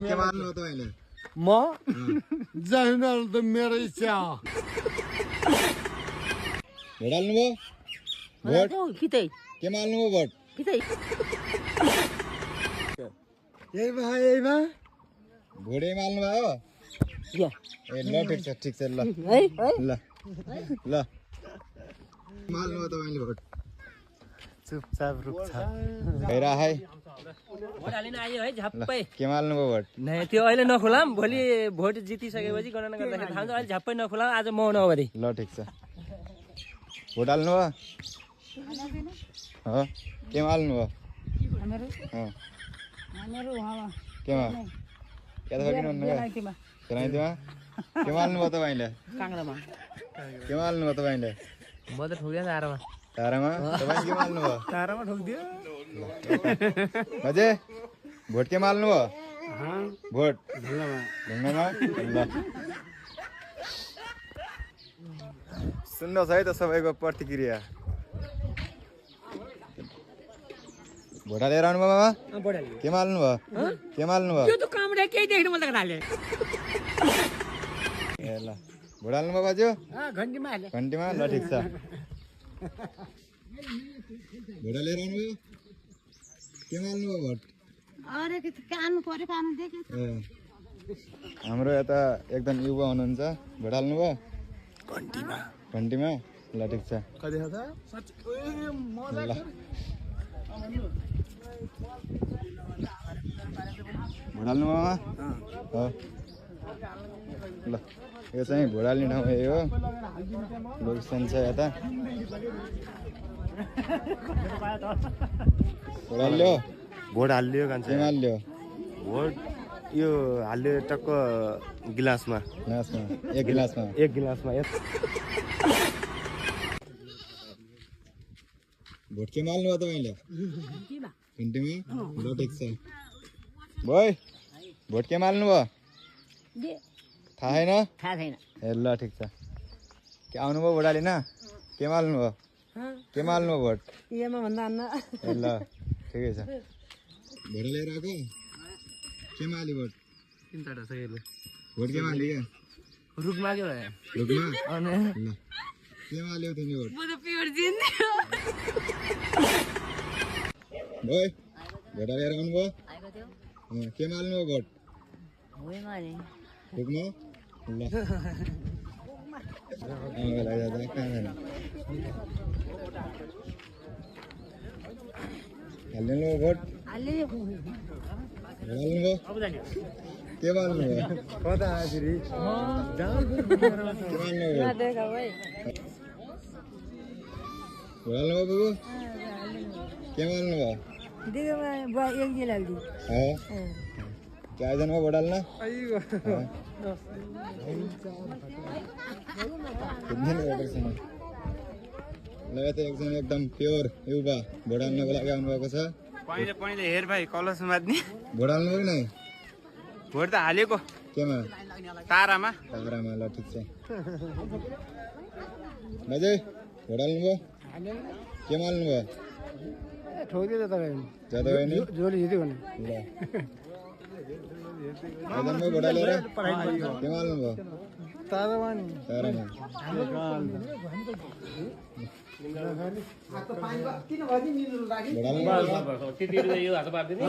के मार्नु हो तपाईले म जहिनल त मेरो इच्छा भेडाल्नु भयो भोट कितै के मार्नु भयो भोट कितै यही भा भोटै मार्नु भयो या ए ल ठिक छ ल है ल ल मार्नु भयो तपाईले भोट चुपचाप रुक्छ गइरा है भोट हालिन आयो है झप्पै के मार्नु भयो भोट नै त्यो अहिले नखुलाम भोलि भोट जितिसकेपछि गणना गर्दाखेरि थाहा हुन्छ अहिले झप्पै नखुलाम आज म नभरि ल ठिक छ भोट हाल्नु भयो हो के मार्नु भयो केमा क्या किन भन्नु के मार्नु भयो तपाईँले काङ्ग्रामा के मार्नु भयो तपाईँले म त ठोक्दैन आरामा तारामा तपाईँ के मार्नु भयो तारामा ठोक्दियो बाजे भोट के मार्नु भयो भोट ढुङ्गामा ल सुन्नुहोस् है त सबैको प्रतिक्रिया भोट हालेर आउनु भयो मामा के मार्नु भयो के मार्नु भयो त कामडे केही देख्नु मन लाग्यो ए ल भोट हाल्नु भयो बाजु घन्टीमा हाले घन्टीमा ल ठिक छ भोट हालेर आउनु भयो के मार्नु भयो भोट अरे कानु पर्यो कानु देख्यो ए हाम्रो यता एकदम युवा हुनुहुन्छ भोट हाल्नु भयो घन्टीमा ल ठिक छ कति हो त ल भोट हाल्नु मामा हो ल यो चाहिँ भोट हाल्ने ठाउँ यही हो लोकेसन छ यता भोट हाल्यो भोट हालियो कान्छ के हाल्यो भोट यो हालियो टक्क गिलासमा गिलासमा एक गिलासमा एक गिलासमा भोट के माल्नु भयो तपाईँले घन्टीमा ल ठिक छ भाइ भोट के माल्नु भयो थाहा छैन थाहा छैन ए ल ठिक छ के आउनुभयो भोट हालिन के माल्नु भयो के माल्नु भयो भोट एमा भन्दा अन्न ए ल ठिकै छ भोट लिएर आएको के माली भोट चिन्ता छ यसले भोट के माली क्या रुख माग्यो रुखमा अनि ल के माल्यो तिमी भोट म त प्योर जिन्दियो भाइ भोट हालेर आउनुभयो आएको थियो के माल्नु भयो भोट होइ माने रुखमा ल कहाँ जाने हाल्नु भयो भोट अलि हाल्नु भयो के माल्नु भयो कता आखिरी के माल्नु भयो देखा भाइ भोट हाल्नु भयो बुबु के माल्नु भयो देखा एक दिन लाग्यो हो क्या आइजन भोट हाल्न कितने भोटर छन् ल यो त एकदम प्योर युवा भोट हाल्नको लागि आउनुभएको छ पहिले हेर भाइ कलस मात्ने भोट हाल्नु कि नै भोट त हालेको केमा तारामा तारामा ल ठिक छ बाजे भोट हाल्नुभयो के माल्नु भयो ठोक्दियो त तपाईँ ज्यादा भयो नि जोली जित्यो भने ल आइजन भोट हालेर के माल्नु भयो तारामा नि तारामा भोट हाल्नु भयो यो हात पार्दिने